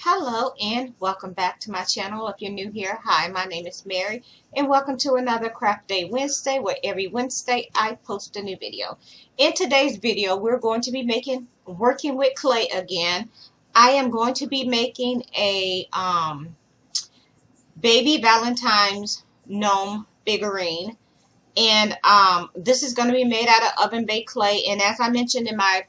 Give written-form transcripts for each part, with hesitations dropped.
Hello and welcome back to my channel. If you're new here, hi, my name is Mary and welcome to another Craft Day Wednesday, where every Wednesday I post a new video. In today's video, we're going to be working with clay again. I am going to be making a baby Valentine's gnome figurine, and this is going to be made out of oven baked clay. And as I mentioned in my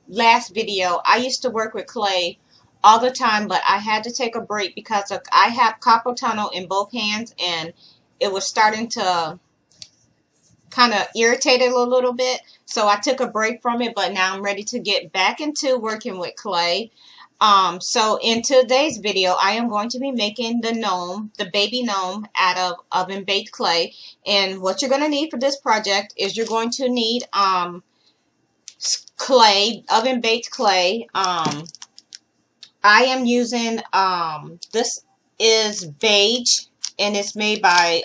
last video, I used to work with clay all the time, but I had to take a break because I have carpal tunnel in both hands, and it was starting to kind of irritate it a little bit. So I took a break from it, but now I'm ready to get back into working with clay. So in today's video, I am going to be making the gnome, the baby gnome, out of oven baked clay. And what you're going to need for this project is you're going to need clay, oven baked clay. I am using, this is Beige, and it's made by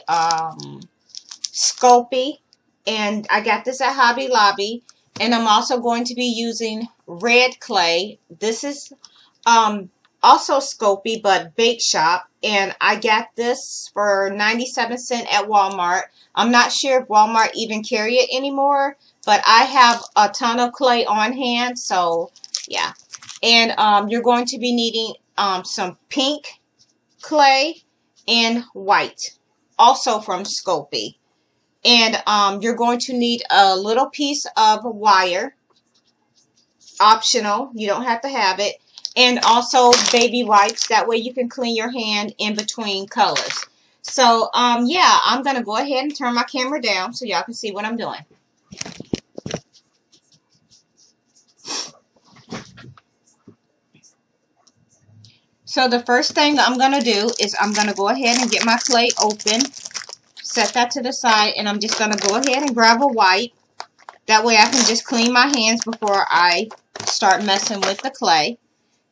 Sculpey, and I got this at Hobby Lobby. And I'm also going to be using red clay. This is also Sculpey, but Bake Shop, and I got this for 97 cents at Walmart. I'm not sure if Walmart even carry it anymore, but I have a ton of clay on hand, so yeah. And you're going to be needing some pink clay and white, also from Sculpey. And you're going to need a little piece of wire, optional, you don't have to have it, and also baby wipes, that way you can clean your hand in between colors. So yeah, I'm going to go ahead and turn my camera down so y'all can see what I'm doing. So the first thing I'm going to do is I'm going to go ahead and get my clay open, set that to the side, and I'm just going to go ahead and grab a wipe. That way I can just clean my hands before I start messing with the clay.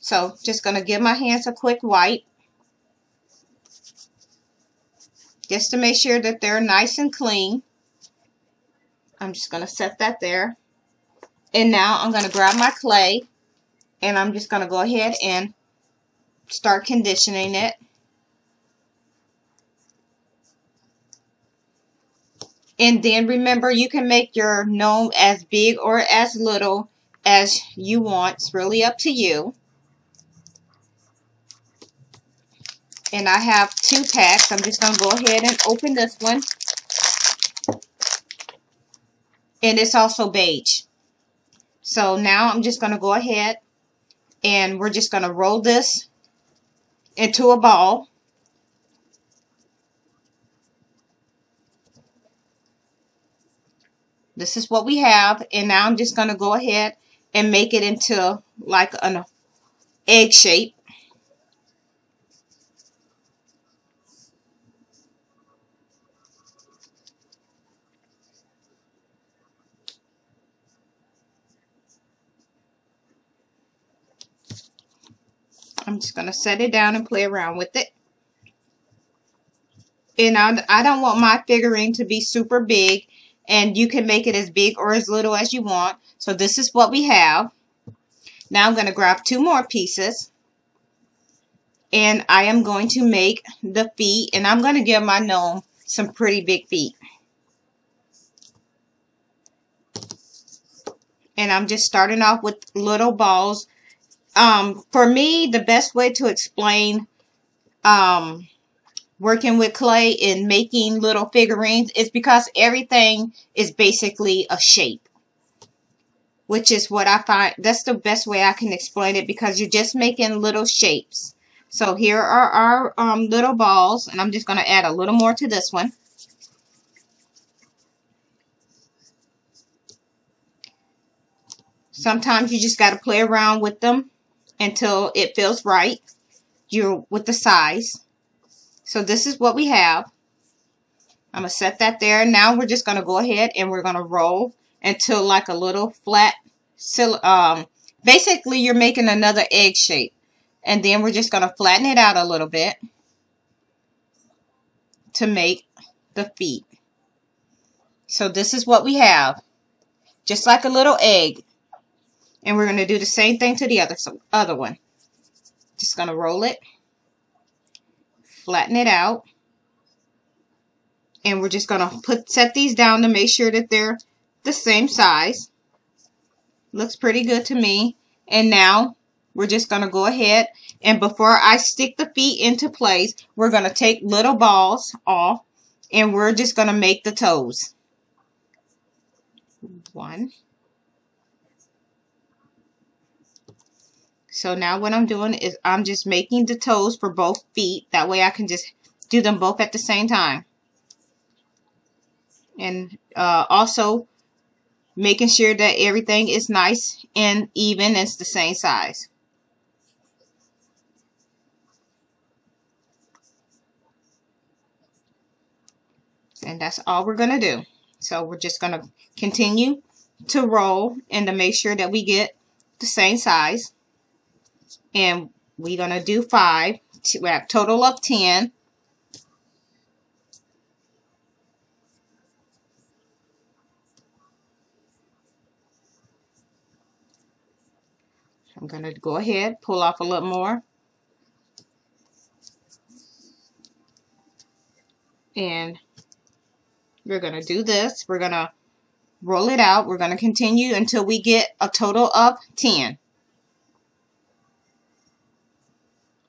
So just going to give my hands a quick wipe, just to make sure that they're nice and clean. I'm just going to set that there. And now I'm going to grab my clay, and I'm just going to go ahead and start conditioning it. And then remember, you can make your gnome as big or as little as you want. It's really up to you. And I have 2 packs. I'm just going to go ahead and open this one. And it's also beige. So now I'm just going to go ahead and we're just going to roll this into a ball. This is what we have, and now I'm just going to go ahead and make it into like an egg shape. I'm just going to set it down and play around with it. And I don't want my figurine to be super big, and you can make it as big or as little as you want. So this is what we have. Now I'm going to grab 2 more pieces, and I am going to make the feet, and I'm going to give my gnome some pretty big feet. And I'm just starting off with little balls. For me, the best way to explain working with clay and making little figurines is because everything is basically a shape, which is what I find, that's the best way I can explain it, because you're just making little shapes. So here are our little balls, and I'm just going to add a little more to this one. Sometimes you just got to play around with them until it feels right with the size. So this is what we have. I'm going to set that there. Now we're just going to go ahead and we're going to roll until like a little flat, basically you're making another egg shape. And then we're just going to flatten it out a little bit to make the feet. So this is what we have, just like a little egg. And we're going to do the same thing to the other one. Just going to roll it, flatten it out, and we're just going to set these down to make sure that they're the same size. Looks pretty good to me. And now we're just going to go ahead, and before I stick the feet into place, we're going to take little balls off, and we're just going to make the toes. 1. So now what I'm doing is I'm just making the toes for both feet. That way I can just do them both at the same time. And also making sure that everything is nice and even. It's the same size. And that's all we're going to do. So we're just going to continue to roll and to make sure that we get the same size. And we're going to do 5. We have a total of 10. I'm going to go ahead, pull off a little more. And we're going to do this. We're going to roll it out. We're going to continue until we get a total of 10.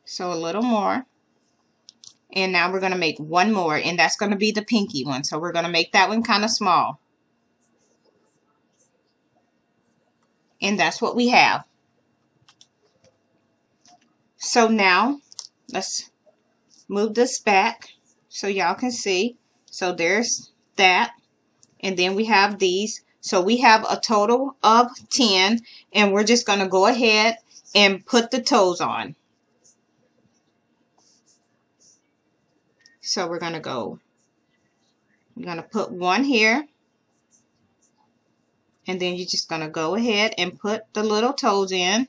So a little more. And now we're going to make one more, and that's going to be the pinky one. So we're going to make that one kind of small. And that's what we have. So now let's move this back so y'all can see. So there's that. And then we have these. So we have a total of 10, and we're just going to go ahead and put the toes on. So we're going to put one here, and then you're just going to go ahead and put the little toes in.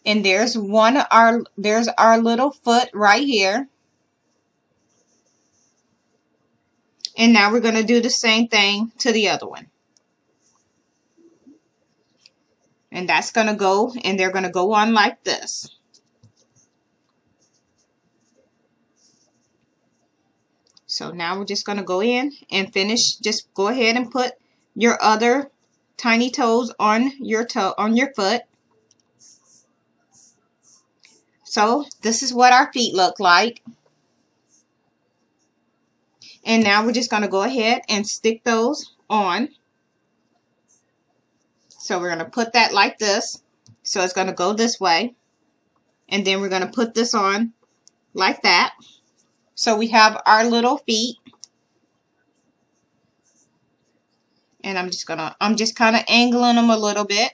And there's our little foot right here. And now we're going to do the same thing to the other one. And that's going to go, and they're going to go on like this. So now we're just going to go in and finish. Just go ahead and put your other tiny toes on your foot. So this is what our feet look like. And now we're just going to go ahead and stick those on. So we're going to put that like this. So it's going to go this way. And then we're going to put this on like that. So we have our little feet. And I'm just kind of angling them a little bit.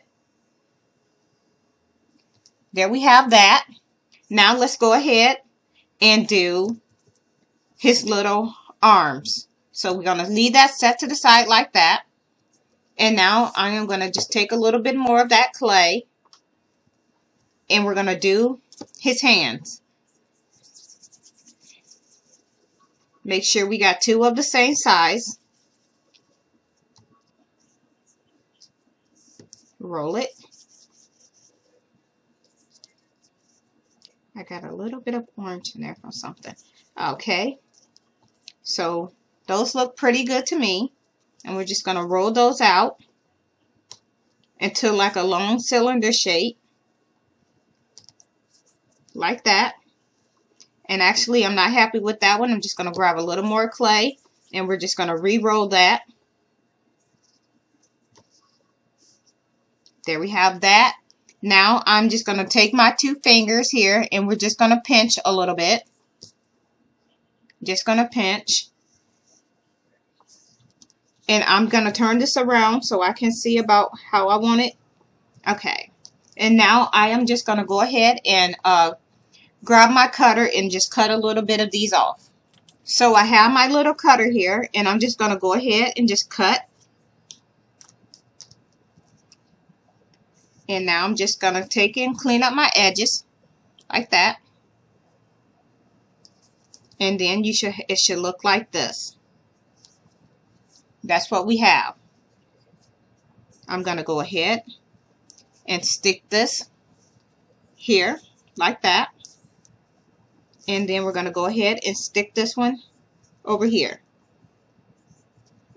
There we have that. Now let's go ahead and do his little arms. So we're going to leave that set to the side like that. And now I am going to just take a little bit more of that clay, and we're going to do his hands. Make sure we got 2 of the same size. Roll it. I got a little bit of orange in there from something. Okay. So those look pretty good to me. And we're just going to roll those out into like a long cylinder shape. Like that. And actually, I'm not happy with that one. I'm just going to grab a little more clay, and we're just going to re-roll that. There we have that. Now I'm just going to take my 2 fingers here, and we're just going to pinch a little bit. Just going to pinch. And I'm going to turn this around so I can see about how I want it. Okay. And now I am just going to go ahead and grab my cutter and just cut a little bit of these off. So I have my little cutter here, and I'm just going to go ahead and just cut. And now I'm just going to take and clean up my edges like that. And then it should look like this. That's what we have. I'm going to go ahead and stick this here like that. And then we're going to go ahead and stick this one over here.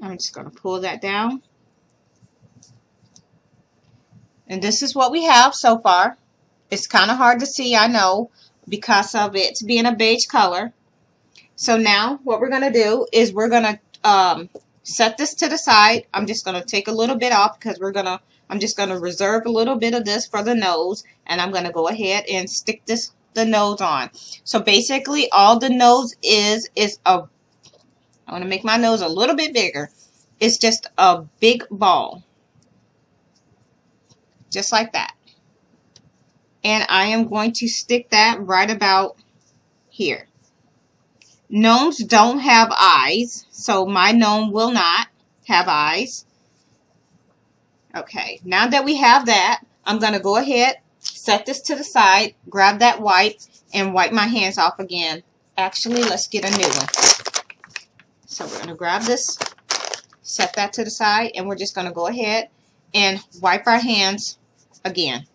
I'm just going to pull that down. And this is what we have so far. It's kind of hard to see, I know, because of it being a beige color. So now what we're going to do is we're going to set this to the side. I'm just going to take a little bit off because I'm just going to reserve a little bit of this for the nose. And I'm going to go ahead and stick the nose on. So basically all the nose is I want to make my nose a little bit bigger. It's just a big ball. Just like that. And I am going to stick that right about here. Gnomes don't have eyes, so my gnome will not have eyes. Okay, now that we have that, I'm going to go ahead, set this to the side, grab that wipe, and wipe my hands off again. Actually, let's get a new one. So we're going to grab this, set that to the side, and we're just going to go ahead and wipe our hands again.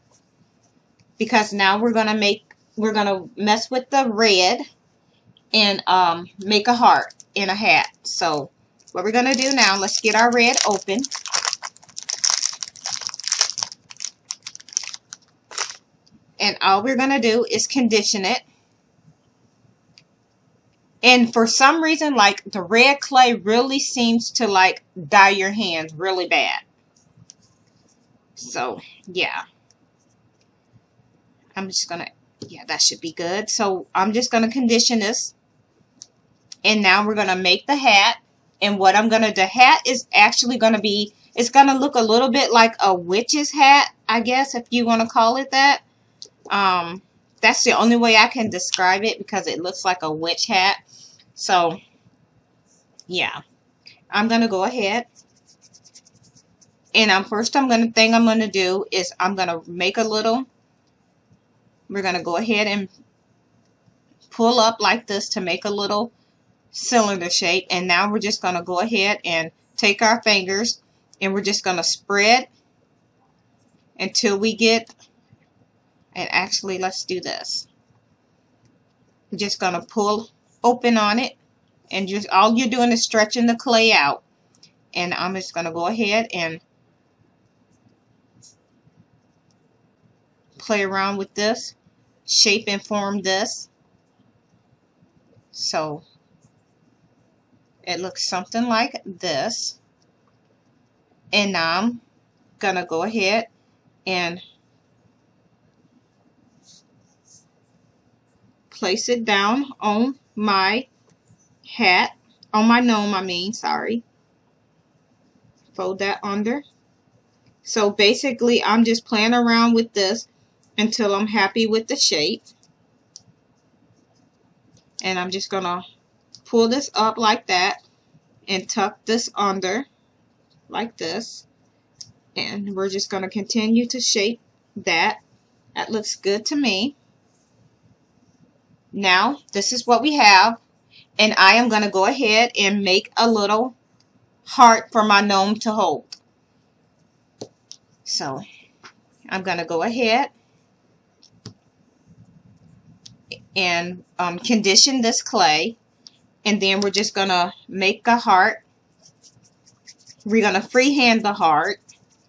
Because now we're going to mess with the red and make a heart in a hat. So what we're going to do now, let's get our red open. And all we're going to do is condition it. And for some reason, like, the red clay really seems to like dye your hands really bad. So yeah, I'm just going to, yeah, that should be good. So I'm just going to condition this. And now we're going to make the hat. And what I'm going to, the hat is actually going to be, it's going to look a little bit like a witch's hat, I guess, if you want to call it that. That's the only way I can describe it because it looks like a witch hat. So, yeah. I'm going to go ahead. And first I'm going to do is I'm going to make a little, we're going to go ahead and pull up like this to make a little cylinder shape. And now we're just going to go ahead and take our fingers and we're just going to spread until we get, and actually let's do this. We're just going to pull open on it and just all you're doing is stretching the clay out. And I'm just going to go ahead and play around with this, shape and form this. So it looks something like this. And now I'm going to go ahead and place it down on my hat, on my gnome, I mean, sorry. Fold that under. So basically, I'm just playing around with this until I'm happy with the shape. And I'm just going to pull this up like that and tuck this under like this. And we're just going to continue to shape that. That looks good to me. Now, this is what we have. And I am going to go ahead and make a little heart for my gnome to hold. So, I'm going to go ahead and condition this clay. And then we're just going to make a heart. We're going to freehand the heart.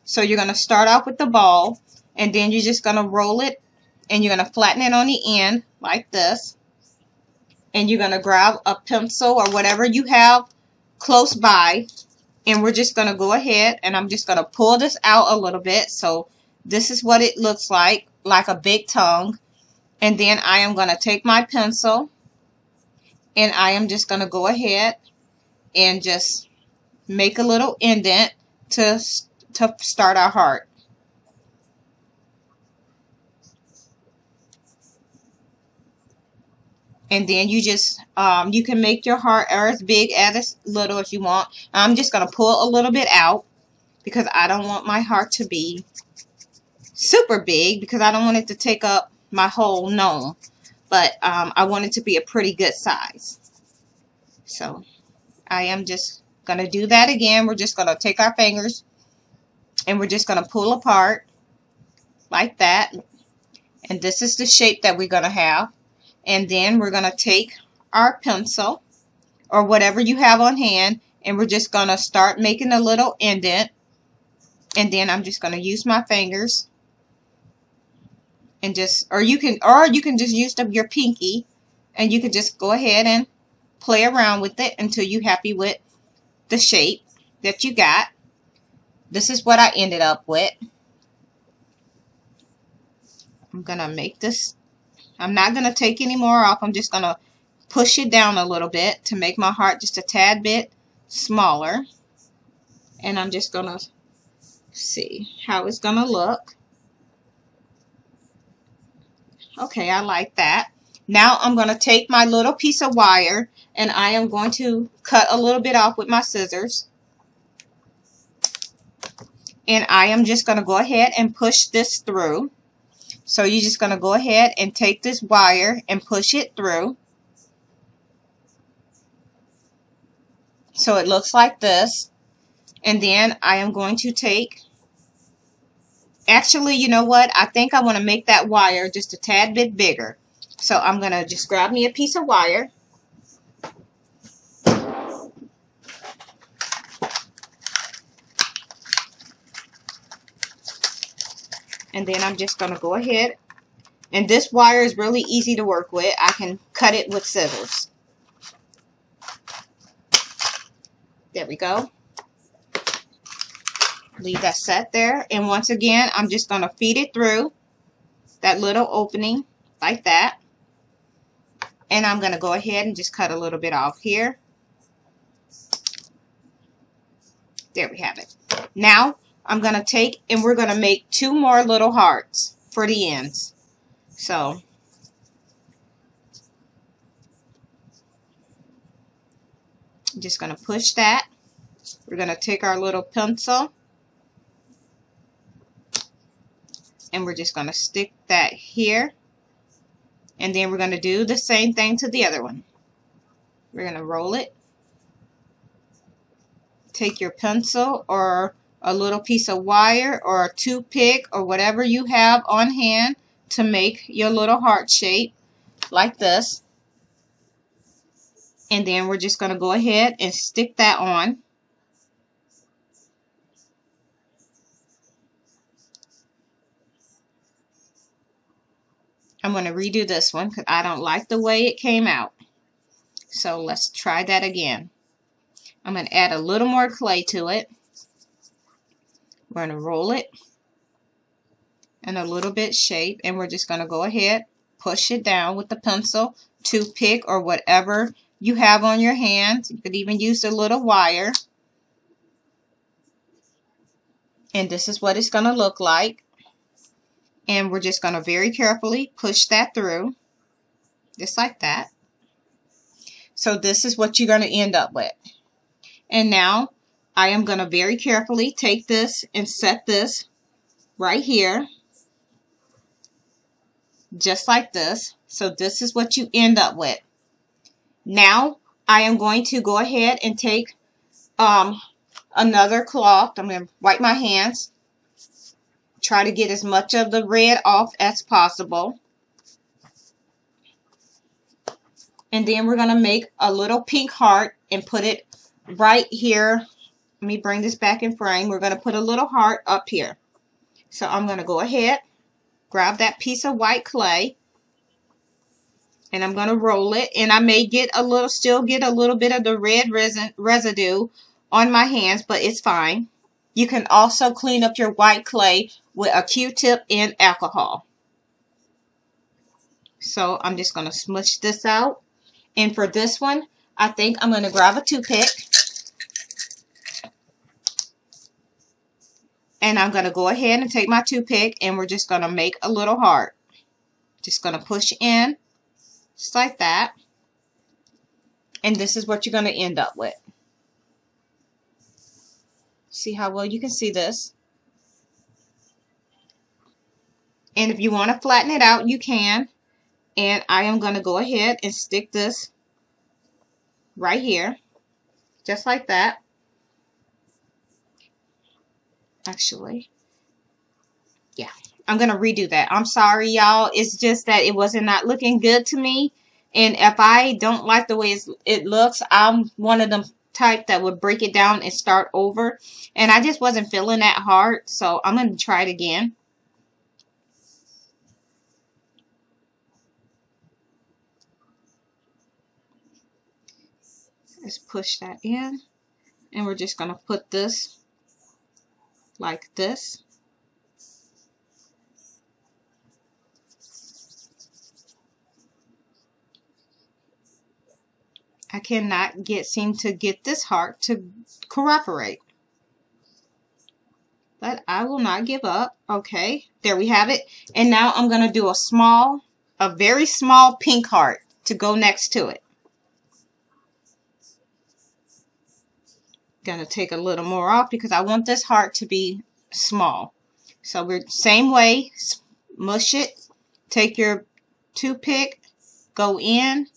So you're going to start off with the ball. And then you're just going to roll it. And you're going to flatten it on the end like this. And you're going to grab a pencil or whatever you have close by. And we're just going to go ahead and I'm just going to pull this out a little bit. So this is what it looks like a big tongue. And then I am going to take my pencil and I am just going to go ahead and just make a little indent to start our heart. And then you just, you can make your heart as big as little as you want. I'm just going to pull a little bit out because I don't want my heart to be super big because I don't want it to take up my whole gnome. But I want it to be a pretty good size. So I am just going to do that again. We're just going to take our fingers and we're just going to pull apart like that. And this is the shape that we're going to have. And then we're going to take our pencil or whatever you have on hand, and we're just going to start making a little indent. And then I'm just going to use my fingers and just, or you can just use your pinky, and you can just go ahead and play around with it until you're happy with the shape that you got. This is what I ended up with. I'm going to make this, I'm not going to take any more off. I'm just going to push it down a little bit to make my heart just a tad bit smaller. And I'm just going to see how it's going to look. Okay, I like that. Now I'm going to take my little piece of wire, and I am going to cut a little bit off with my scissors. And I am just going to go ahead and push this through. So you're just going to go ahead and take this wire and push it through. So it looks like this. And then I am going to take, actually, you know what? I think I want to make that wire just a tad bit bigger. So I'm going to just grab me a piece of wire. And then I'm just going to go ahead. And this wire is really easy to work with. I can cut it with scissors. There we go. Leave that set there. And once again, I'm just going to feed it through that little opening like that. And I'm going to go ahead and just cut a little bit off here. There we have it. Now I'm going to take and we're going to make 2 more little hearts for the ends. So I'm just going to push that. We're going to take our little pencil and we're just going to stick that here. And then we're going to do the same thing to the other one. We're going to roll it. Take your pencil or a little piece of wire or a toothpick or whatever you have on hand to make your little heart shape like this. And then we're just going to go ahead and stick that on. I'm going to redo this one because I don't like the way it came out. So let's try that again. I'm going to add a little more clay to it. We're going to roll it in a little bit shape, and we're just going to go ahead, push it down with the pencil, toothpick, or whatever you have on your hand. You could even use a little wire. And this is what it's going to look like. And we're just going to very carefully push that through, just like that. So this is what you're going to end up with. And now I am going to very carefully take this and set this right here, just like this. So this is what you end up with. Now I am going to go ahead and take another cloth. I'm going to wipe my hands. Try to get as much of the red off as possible. And then we're going to make a little pink heart and put it right here. Let me bring this back in frame. We're going to put a little heart up here. So I'm going to go ahead, grab that piece of white clay, and I'm going to roll it. And I may get a little, still get a little bit of the red residue on my hands, but it's fine. You can also clean up your white clay with a Q-tip and alcohol. So I'm just going to smoosh this out. And for this one, I think I'm going to grab a toothpick. And I'm going to go ahead and take my toothpick, and we're just going to make a little heart. Just going to push in, just like that. And this is what you're going to end up with. See how well you can see this. And if you want to flatten it out, you can. And I am going to go ahead and stick this right here, just like that. Actually, yeah, I'm going to redo that. I'm sorry, y'all. It's just that it wasn't not looking good to me. And if I don't like the way it looks, I'm one of them type that would break it down and start over. And I just wasn't feeling that hard. So I'm going to try it again. Let's push that in. And we're just going to put this like this. I cannot seem to get this heart to cooperate. But I will not give up. Okay, there we have it. And now I'm going to do a very small pink heart to go next to it. Going to take a little more off because I want this heart to be small. So we're same way, mush it, take your toothpick, go in,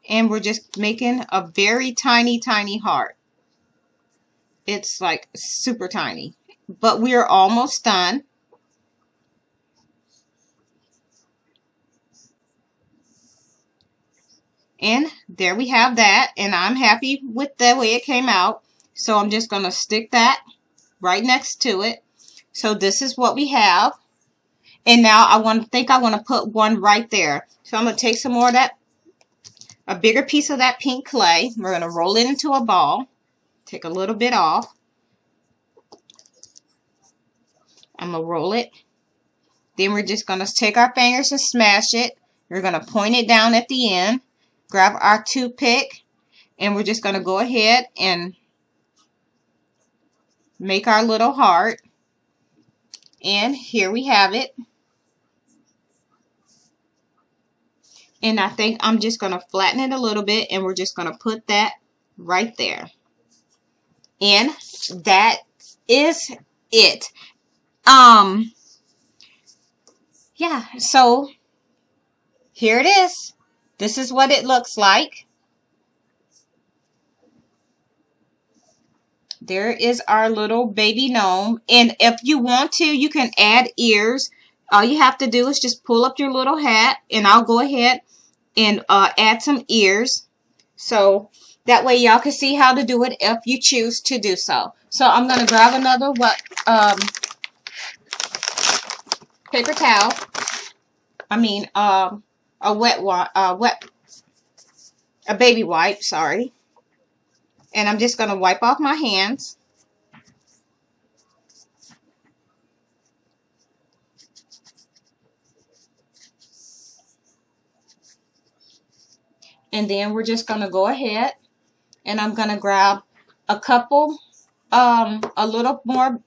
and we're just making a very tiny heart. It's like super tiny, but we're almost done. And there we have that, and I'm happy with the way it came out. So I'm just going to stick that right next to it. So this is what we have. And now I want to put one right there. So I'm going to take some more of that, a bigger piece of that pink clay. We're going to roll it into a ball. Take a little bit off. I'm going to roll it. Then we're just going to take our fingers and smash it. We're going to point it down at the end. Grab our toothpick. And we're just going to go ahead and make our little heart. And here we have it. And I think I'm just going to flatten it a little bit, and we're just going to put that right there. And that is it. Yeah, so here it is. This is what it looks like. There is our little baby gnome. And if you want to, you can add ears. All you have to do is just pull up your little hat, and I'll go ahead and add some ears. So that way y'all can see how to do it if you choose to do so. So I'm going to grab another paper towel. I mean, a baby wipe, sorry. And I'm just going to wipe off my hands. And then we're just going to go ahead and I'm going to grab a couple, a little more.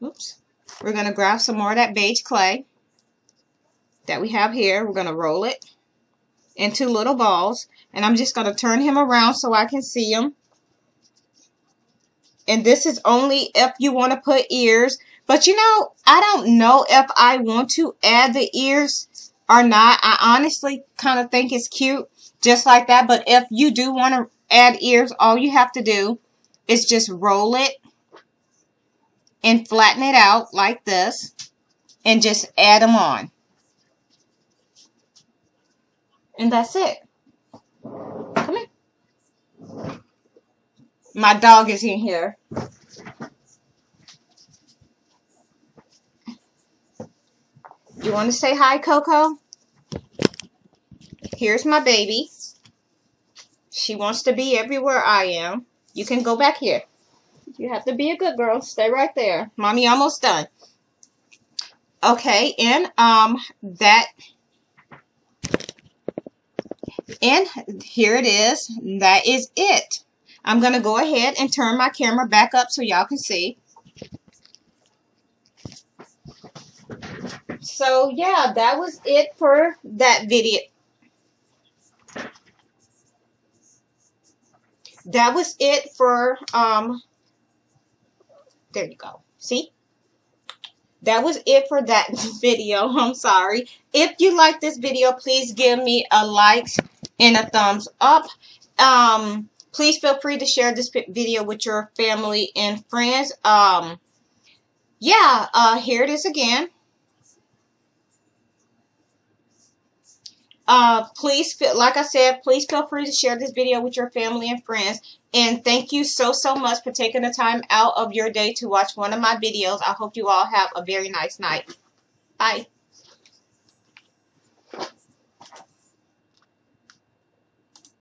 Oops. We're going to grab some more of that beige clay that we have here. We're going to roll it into little balls. And I'm just going to turn him around so I can see him. And this is only if you want to put ears. But you know, I don't know if I want to add the ears or not. I honestly kind of think it's cute just like that. But if you do want to add ears, all you have to do is just roll it and flatten it out like this and just add them on. And that's it. Come here. My dog is in here. You want to say hi, Coco? Here's my baby. She wants to be everywhere I am. You can go back here. You have to be a good girl. Stay right there. Mommy almost done. Okay, and here it is. That is it. I'm going to go ahead and turn my camera back up so y'all can see. So, yeah, that was it for that video. That was it for, there you go. See? That was it for that video. I'm sorry. If you like this video, please give me a like and a thumbs up. Please feel free to share this video with your family and friends. Here it is again. Like I said, please feel free to share this video with your family and friends. And thank you so much for taking the time out of your day to watch one of my videos. I hope you all have a very nice night. Bye.